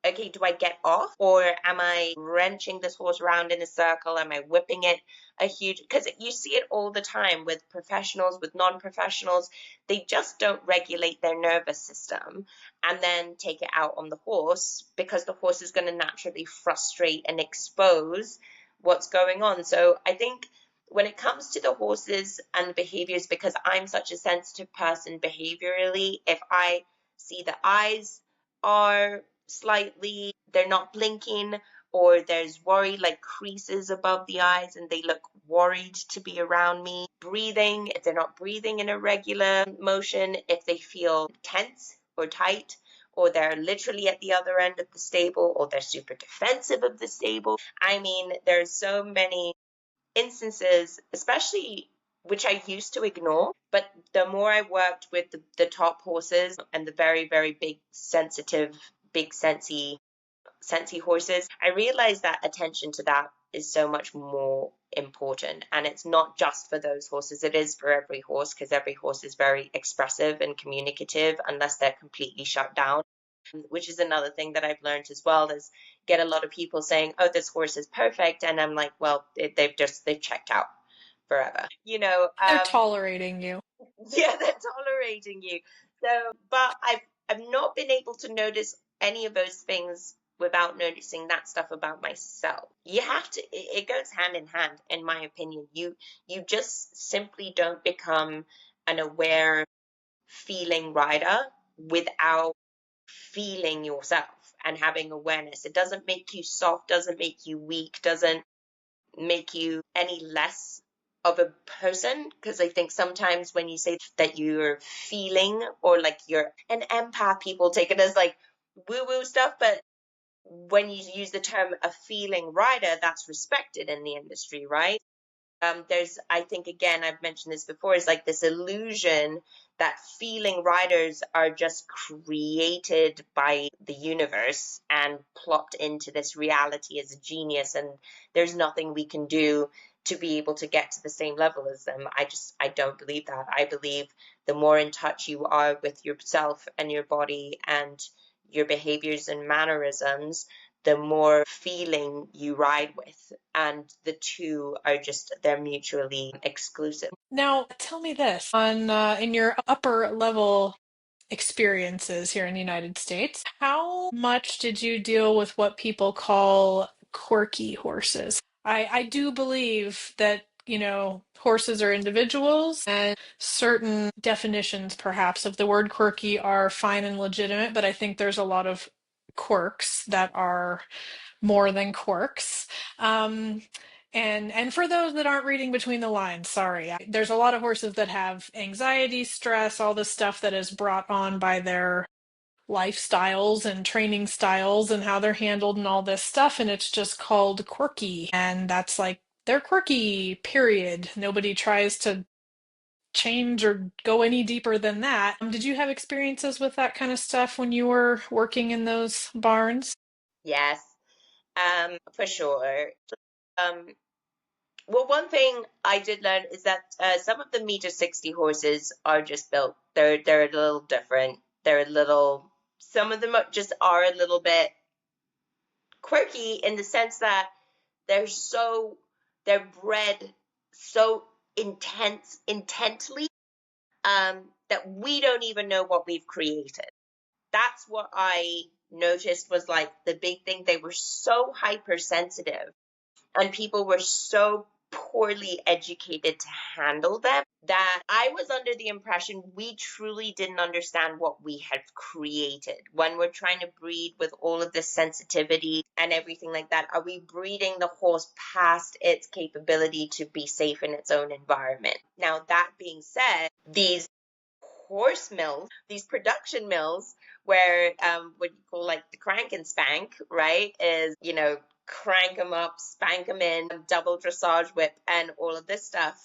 okay, do I get off, or am I wrenching this horse around in a circle? Am I whipping it a huge, because you see it all the time with professionals, with non-professionals, they just don't regulate their nervous system and then take it out on the horse, because the horse is going to naturally frustrate and expose what's going on. So I think when it comes to the horses and the behaviors, because I'm such a sensitive person behaviorally, if I see the eyes are slightly, they're not blinking, or there's worry, like creases above the eyes and they look worried to be around me. Breathing, if they're not breathing in a regular motion, if they feel tense or tight, or they're literally at the other end of the stable, or they're super defensive of the stable. I mean, there's so many instances, especially which I used to ignore, but the more I worked with the top horses and the very, very big, sensitive, big sensy horses, I realized that attention to that is so much more important. And it's not just for those horses, it is for every horse, because every horse is very expressive and communicative unless they're completely shut down. Which is another thing that I've learned as well, is get a lot of people saying, oh, this horse is perfect. And I'm like, well, they've checked out forever. They're tolerating you. Yeah, they're tolerating you. So, but I've not been able to notice any of those things without noticing that stuff about myself. You have to, it goes hand in hand, in my opinion. You just simply don't become an aware feeling rider without feeling yourself and having awareness. It doesn't make you soft, doesn't make you weak, doesn't make you any less of a person. Because I think sometimes when you say that you're feeling, or like you're an empath, people take it as like woo woo stuff. But when you use the term a feeling rider, that's respected in the industry, right? I think, again, I've mentioned this before, is like this illusion that feeling riders are just created by the universe and plopped into this reality as a genius, and there's nothing we can do to be able to get to the same level as them. I don't believe that. I believe the more in touch you are with yourself and your body and your behaviors and mannerisms, the more feeling you ride with. And the two are just, they're mutually exclusive. Now, tell me this, on in your upper level experiences here in the United States, how much did you deal with what people call quirky horses? I do believe that, horses are individuals, and certain definitions, perhaps, of the word quirky are fine and legitimate, but I think there's a lot of quirks that are more than quirks. Um, and for those that aren't reading between the lines, sorry, there's a lot of horses that have anxiety, stress, all this stuff that is brought on by their lifestyles and training styles and how they're handled and all this stuff, and it's just called quirky. And that's like, they're quirky, period. Nobody tries to change or go any deeper than that. Did you have experiences with that kind of stuff when you were working in those barns? Yes, for sure. Um, well, one thing I did learn is that some of the meter 60 horses are just built. They're a little different. They're a little. Some of them just are a little bit quirky in the sense that they're so they're bred so intently that we don't even know what we've created. That's what I noticed was like the big thing. They were so hypersensitive and people were so poorly educated to handle them that I was under the impression we truly didn't understand what we had created. When we're trying to breed with all of this sensitivity and everything like that, are we breeding the horse past its capability to be safe in its own environment? Now, that being said, these horse mills, these production mills, where what you call like the crank and spank, right? Is, crank them up, spank them in, double dressage whip, and all of this stuff.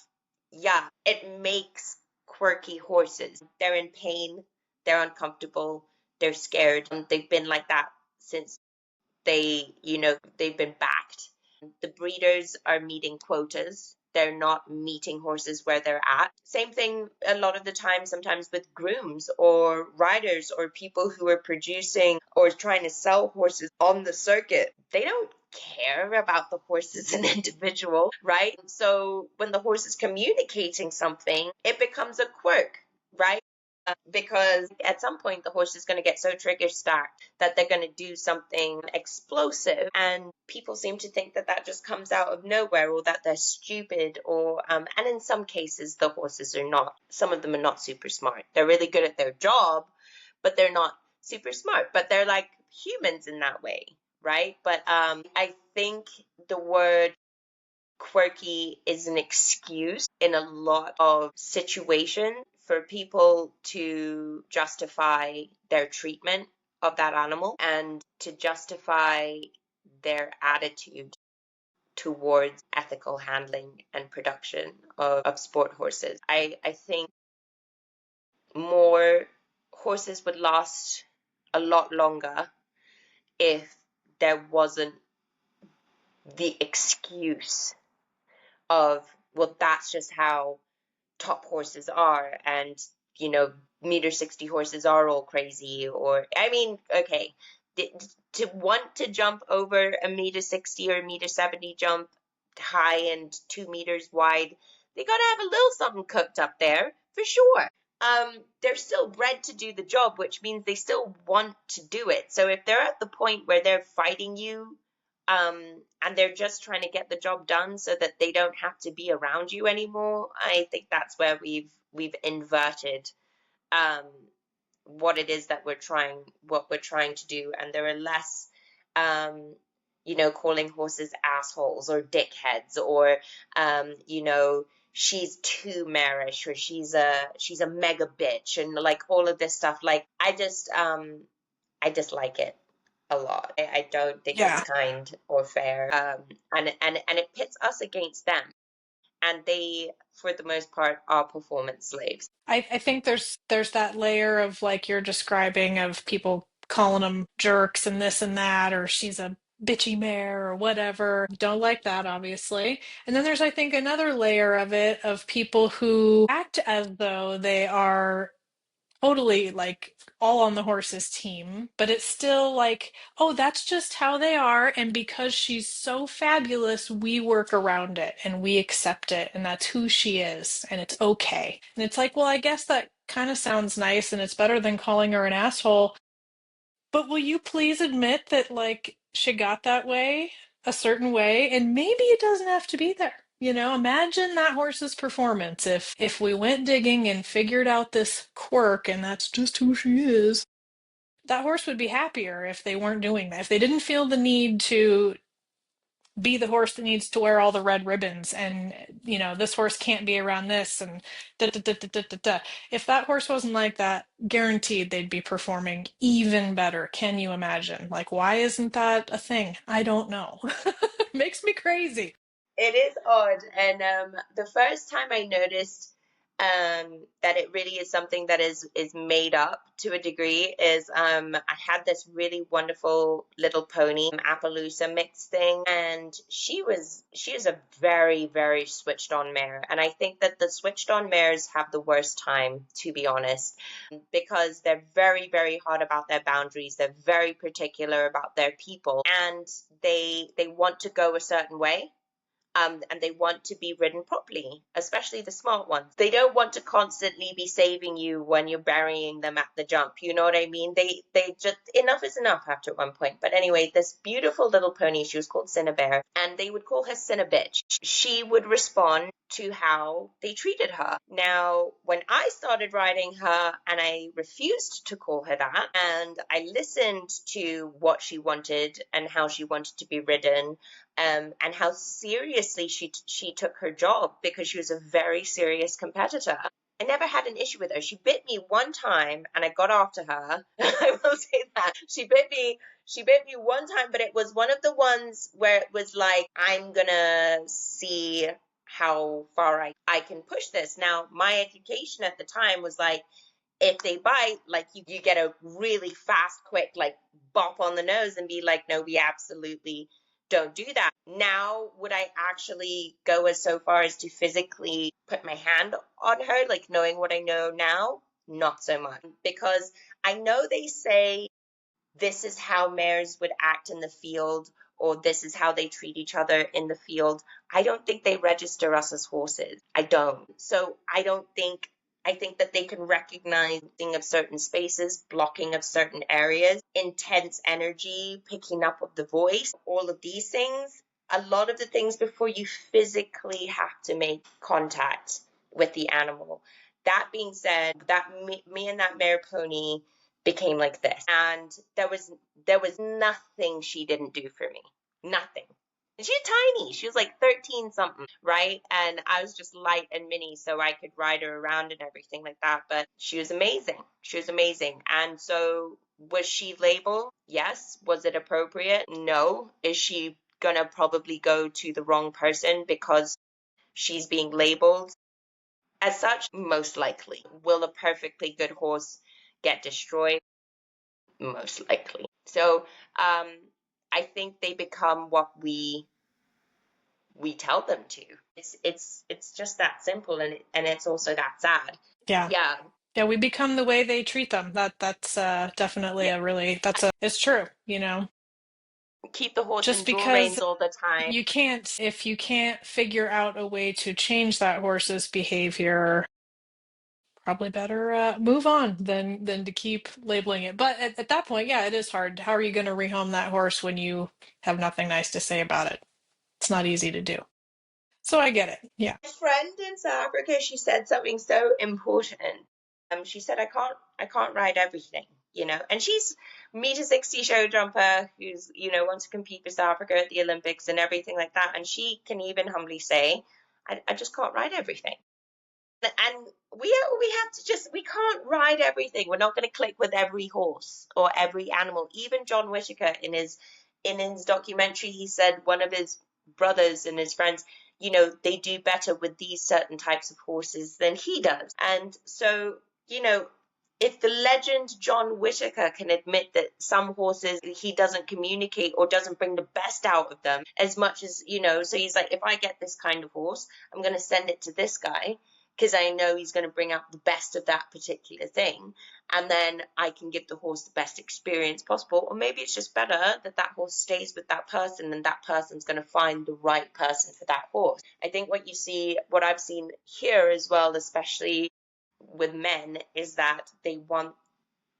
Yeah, it makes quirky horses. They're in pain, they're uncomfortable, they're scared. They've been like that since they've been backed. The breeders are meeting quotas. They're not meeting horses where they're at. Same thing a lot of the time, sometimes with grooms or riders or people who are producing or trying to sell horses on the circuit. They don't care about the horse as an individual, right? So when the horse is communicating something, it becomes a quirk, right? Because at some point the horse is going to get so trigger stacked that they're going to do something explosive, and people seem to think that that just comes out of nowhere, or that they're stupid, or and in some cases the horses are not. Some of them are not super smart. They're really good at their job, but they're not super smart. But they're like humans in that way, right? But I think the word quirky is an excuse in a lot of situations for people to justify their treatment of that animal and to justify their attitude towards ethical handling and production of sport horses. I think more horses would last a lot longer if there wasn't the excuse of, well, that's just how top horses are, and meter 60 horses are all crazy. Or I mean, okay, to want to jump over a meter 60 or a meter 70 jump high and 2 meters wide, they gotta have a little something cooked up there for sure. They're still bred to do the job, which means they still want to do it. So if they're at the point where they're fighting you, and they're just trying to get the job done so that they don't have to be around you anymore, I think that's where we've inverted um, what it is that what we're trying to do, and there are less, calling horses assholes or dickheads, or she's too marish, or she's a mega bitch, and like all of this stuff. Like I dislike it a lot. I don't think it's Yeah. kind or fair. And it pits us against them. And they, for the most part, are performance slaves. I think there's that layer of like you're describing of people calling them jerks and this and that, or she's a bitchy mare or whatever. Don't like that, obviously. And then there's, I think, another layer of it of people who act as though they are totally like all on the horse's team, but it's still like, oh, that's just how they are. And because she's so fabulous, we work around it and we accept it. And that's who she is. And it's okay. And it's like, well, I guess that kind of sounds nice and it's better than calling her an asshole. But will you please admit that, like, she got that way, a certain way, and maybe it doesn't have to be there. Imagine that horse's performance if we went digging and figured out this quirk and that's just who she is. That horse would be happier if they weren't doing that. If they didn't feel the need to be the horse that needs to wear all the red ribbons and this horse can't be around this and da da da da da da da. If that horse wasn't like that, guaranteed they'd be performing even better. Can you imagine? Like, why isn't that a thing? I don't know. Makes me crazy. It is odd. And the first time I noticed that it really is something that is made up to a degree. Is I had this really wonderful little pony, Appaloosa mixed thing, and she is a very, very switched on mare, and I think that the switched on mares have the worst time, to be honest, because they're very, very hard about their boundaries. They're very particular about their people, and they want to go a certain way, and they want to be ridden properly, especially the smart ones. They don't want to constantly be saving you when you're burying them at the jump. You know what I mean? They just, enough is enough after one point. But anyway, this beautiful little pony, she was called Cinnabear, and they would call her Cinnabitch. She would respond to how they treated her. Now, when I started riding her, and I refused to call her that, and I listened to what she wanted and how she wanted to be ridden, and how seriously she took her job, because she was a very serious competitor. I never had an issue with her. She bit me one time and I got after her. I will say that. She bit me one time, but it was one of the ones where it was like, I'm gonna see how far I can push this. Now, my education at the time was like, if they bite, like you get a really fast, quick, like bop on the nose and be like, no, we absolutely don't do that. Now, would I actually go as so far as to physically put my hand on her, like knowing what I know now? Not so much, because I know they say this is how mares would act in the field, or this is how they treat each other in the field. I don't think they register us as horses. I don't. So I think that they can recognize thing of certain spaces, blocking of certain areas, intense energy, picking up of the voice, all of these things. A lot of the things before you physically have to make contact with the animal. That being said, that me and that mare pony became like this, and there was nothing she didn't do for me. Nothing. And she's tiny. She was like 13 something, right? And I was just light and mini, so I could ride her around and everything like that. But she was amazing. She was amazing. And so, was she labeled? Yes. Was it appropriate? No. Is she gonna probably go to the wrong person because she's being labeled as such? Most likely. Will a perfectly good horse get destroyed? Most likely. So I think they become what we tell them to. It's just that simple, and it's also that sad. Yeah. Yeah. Yeah, we become the way they treat them. That's definitely Yeah. a really it's true, you know. Keep the horse in Just dual because reins all the time. you can't, if you can't figure out a way to change that horse's behavior, probably better move on than to keep labeling it. But at that point, yeah, it is hard. How are you going to rehome that horse when you have nothing nice to say about it? It's not easy to do. So I get it. Yeah. My friend in South Africa, she said something so important. She said, I can't ride everything, you know. And she's meter 60 show jumper who's, you know, wants to compete for South Africa at the Olympics and everything like that. And she can even humbly say, I just can't ride everything. And we have to just, we can't ride everything. We're not going to click with every horse or every animal. Even John Whitaker in his documentary, he said one of his brothers and his friends, you know, they do better with these certain types of horses than he does. And so, you know, if the legend John Whitaker can admit that some horses he doesn't communicate or doesn't bring the best out of them as much as, you know, so he's like, if I get this kind of horse, I'm going to send it to this guy because I know he's going to bring out the best of that particular thing. And then I can give the horse the best experience possible. Or maybe it's just better that that horse stays with that person and that person's going to find the right person for that horse. I think what I've seen here as well, especially with men, is that they want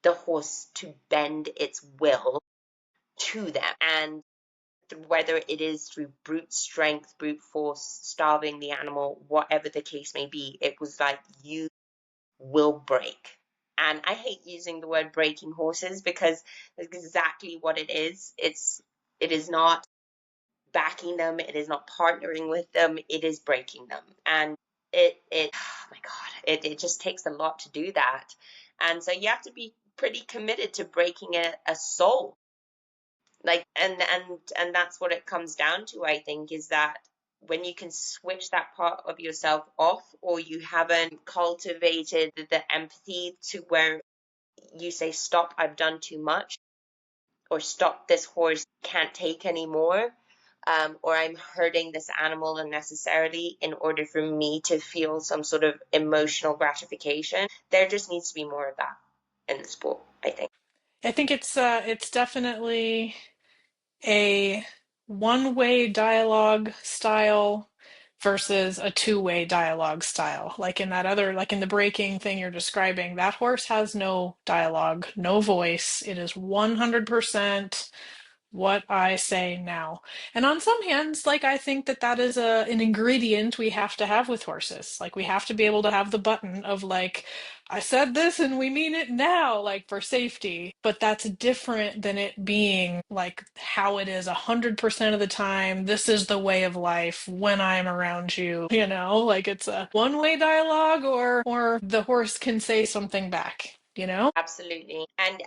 the horse to bend its will to them. And whether it is through brute strength, brute force, starving the animal, whatever the case may be, it was like, you will break. And I hate using the word breaking horses because that's exactly what it is. It is not backing them, it is not partnering with them, it is breaking them. And it oh my god, it just takes a lot to do that. And so you have to be pretty committed to breaking a soul. Like, and that's what it comes down to, I think, is that when you can switch that part of yourself off, or you haven't cultivated the empathy to where you say, stop, I've done too much, or stop, this horse can't take anymore, or I'm hurting this animal unnecessarily in order for me to feel some sort of emotional gratification. There just needs to be more of that in the sport, I think. I think it's definitely a one-way dialogue style versus a two-way dialogue style. Like in that other, like in the breaking thing you're describing, that horse has no dialogue, no voice. It is 100% what I say now. And on some hands, like I think that that is an ingredient we have to have with horses. Like we have to be able to have the button of like, I said this and we mean it now, like for safety. But that's different than it being like how it is 100% of the time. This is the way of life when I'm around you, you know, like it's a one-way dialogue or the horse can say something back, you know? Absolutely. And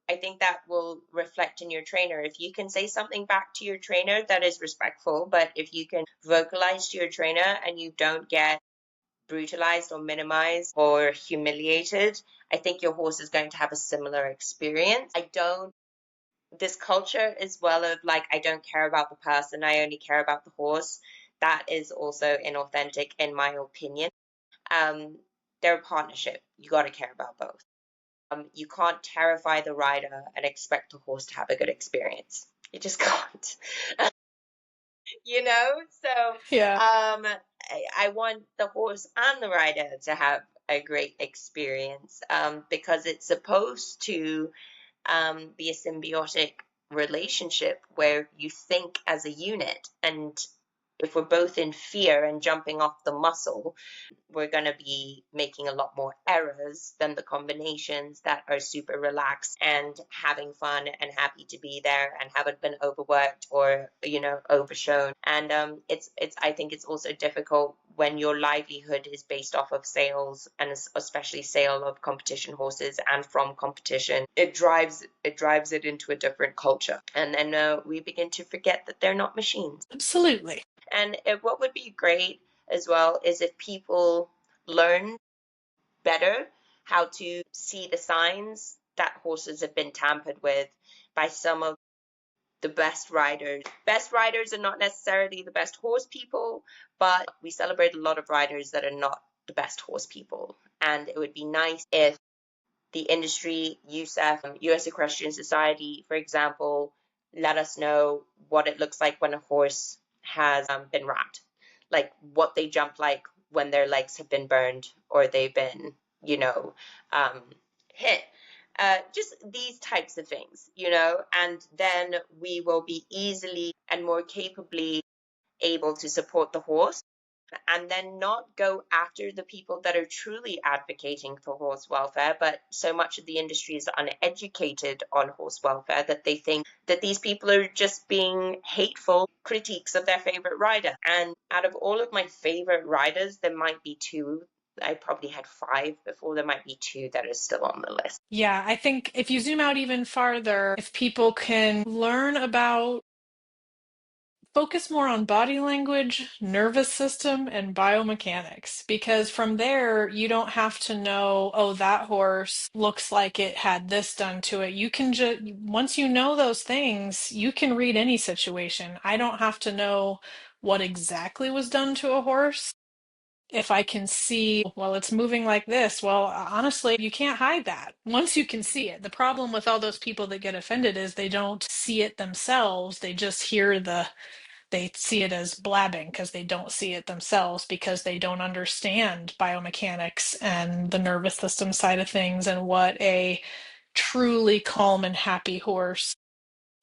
I think that will reflect in your trainer. If you can say something back to your trainer that is respectful, but if you can vocalize to your trainer and you don't get brutalized or minimized or humiliated, I think your horse is going to have a similar experience. I don't This culture as well of like, I don't care about the person, I only care about the horse. That is also inauthentic in my opinion. Um, they're a partnership. You got to care about both. You can't terrify the rider and expect the horse to have a good experience. You just can't. you know? So Yeah. I want the horse and the rider to have a great experience, because it's supposed to be a symbiotic relationship where you think as a unit. And if we're both in fear and jumping off the muscle, we're going to be making a lot more errors than the combinations that are super relaxed and having fun and happy to be there and haven't been overworked or overshown. And it's I think it's also difficult when your livelihood is based off of sales, and especially sale of competition horses and from competition. It drives it into a different culture, and then we begin to forget that they're not machines. Absolutely. And what would be great as well is if people learn better how to see the signs that horses have been tampered with by some of the best riders. Best riders are not necessarily the best horse people, but we celebrate a lot of riders that are not the best horse people. And it would be nice if the industry, USEF, US Equestrian Society, for example, let us know what it looks like when a horse has been wrapped, like what they jump like when their legs have been burned or they've been, um, hit. Just these types of things, and then we will be easily and more capably able to support the horse, and then not go after the people that are truly advocating for horse welfare. But so much of the industry is uneducated on horse welfare that they think that these people are just being hateful critiques of their favorite rider. And out of all of my favorite riders, there might be two. I probably had five before. There might be two that are still on the list. Yeah, I think if you zoom out even farther, if people can learn about, focus more on body language, nervous system, and biomechanics, because from there, you don't have to know, oh, that horse looks like it had this done to it. You can just, once you know those things, you can read any situation. I don't have to know what exactly was done to a horse. If I can see, well, it's moving like this, well, honestly, you can't hide that once you can see it. The problem with all those people that get offended is they don't see it themselves. They just they see it as blabbing because they don't see it themselves because they don't understand biomechanics and the nervous system side of things and what a truly calm and happy horse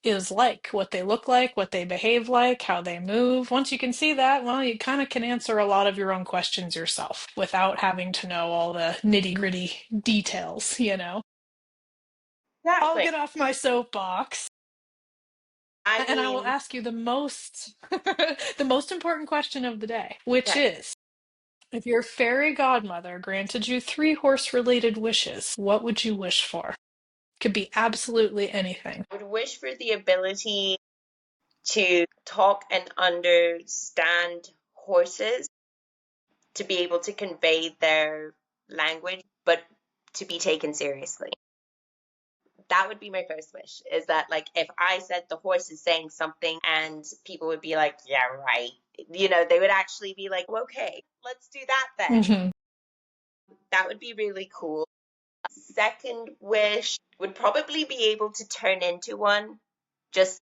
is like, what they look like, what they behave like, how they move. Once you can see that, well, you kind of can answer a lot of your own questions yourself without having to know all the nitty-gritty details, you know? I'll Exactly. get off my soapbox I and I will mean, ask you the most the most important question of the day, which okay. is, if your fairy godmother granted you three horse-related wishes, what would you wish for? Could be absolutely anything. I would wish for the ability to talk and understand horses, to be able to convey their language, but to be taken seriously. That would be my first wish, is that like if I said the horse is saying something and people would be like, yeah, right. They would actually be like, okay, let's do that then. Mm-hmm. That would be really cool. Second wish would probably be able to turn into one, just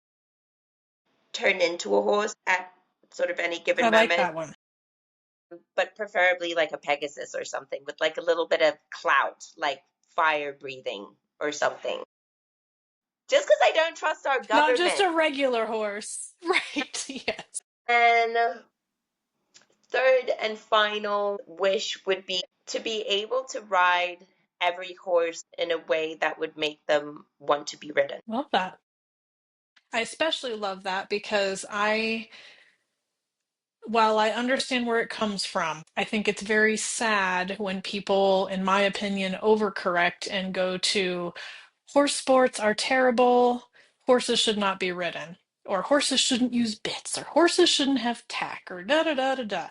turn into a horse at sort of any given I like moment, that one. but preferably like a Pegasus or something with like a little bit of clout, like fire breathing or something. Just because I don't trust our Not just government. a regular horse. Right, yes. And third and final wish would be to be able to ride every horse in a way that would make them want to be ridden. Love that. I especially love that because while I understand where it comes from, I think it's very sad when people, in my opinion, overcorrect and go to horse sports are terrible, horses should not be ridden, or horses shouldn't use bits, or horses shouldn't have tack, or da da da da da.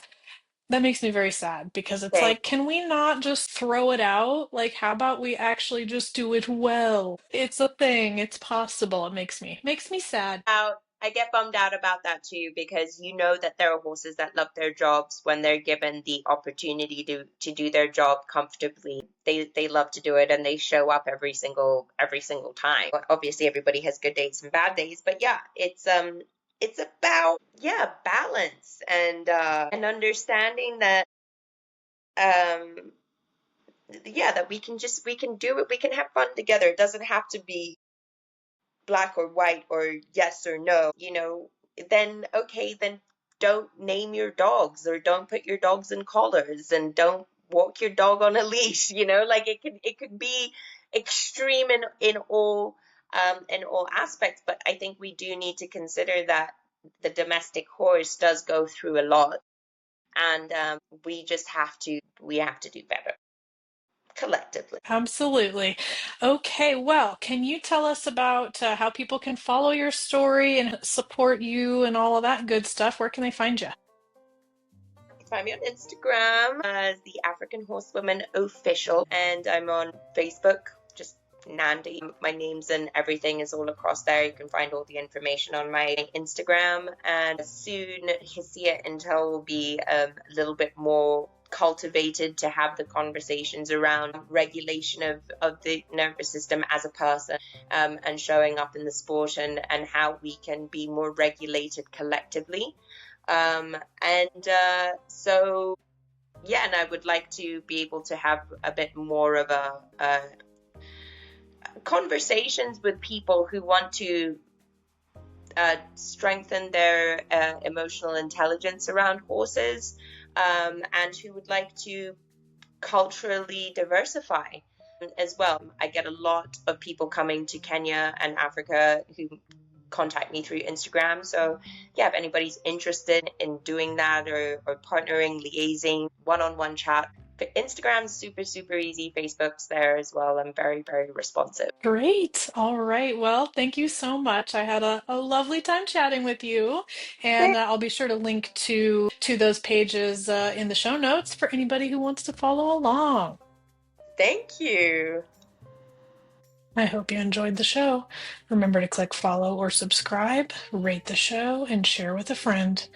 That makes me very sad because it's Thing. like, can we not just throw it out? Like, how about we actually just do it well? It's a thing, it's possible. It makes me sad. I get bummed out about that too, because you know that there are horses that love their jobs when they're given the opportunity to do their job comfortably. They love to do it and they show up every single time. Obviously everybody has good days and bad days, but yeah, it's about balance and understanding that that we can do it, we can have fun together. It doesn't have to be black or white or yes or no, then okay, then don't name your dogs or don't put your dogs in collars and don't walk your dog on a leash, like it could be extreme in all aspects, but I think we do need to consider that the domestic horse does go through a lot, and we have to do better collectively. Absolutely. Okay, well, can you tell us about how people can follow your story and support you and all of that good stuff? Where can they find you? Find me on Instagram as the African Horsewoman Official, and I'm on Facebook, just Nandi. My names and everything is all across there. You can find all the information on my Instagram, and soon Hisia Intel will be a little bit more cultivated to have the conversations around regulation of the nervous system as a person, and showing up in the sport, and how we can be more regulated collectively. And I would like to be able to have a bit more of a conversations with people who want to strengthen their emotional intelligence around horses, and who would like to culturally diversify as well. I get a lot of people coming to Kenya and Africa who contact me through Instagram. So yeah, if anybody's interested in doing that, or partnering, liaising, one-on-one chat, Instagram's super, super easy. Facebook's there as well. I'm very, very responsive. Great. All right. Well, thank you so much. I had a lovely time chatting with you, and I'll be sure to link to those pages in the show notes for anybody who wants to follow along. Thank you. I hope you enjoyed the show. Remember to click follow or subscribe, rate the show, and share with a friend.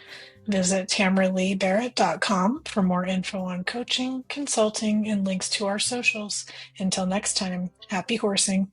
Visit tamraleebarrett.com for more info on coaching, consulting, and links to our socials. Until next time, happy horsing.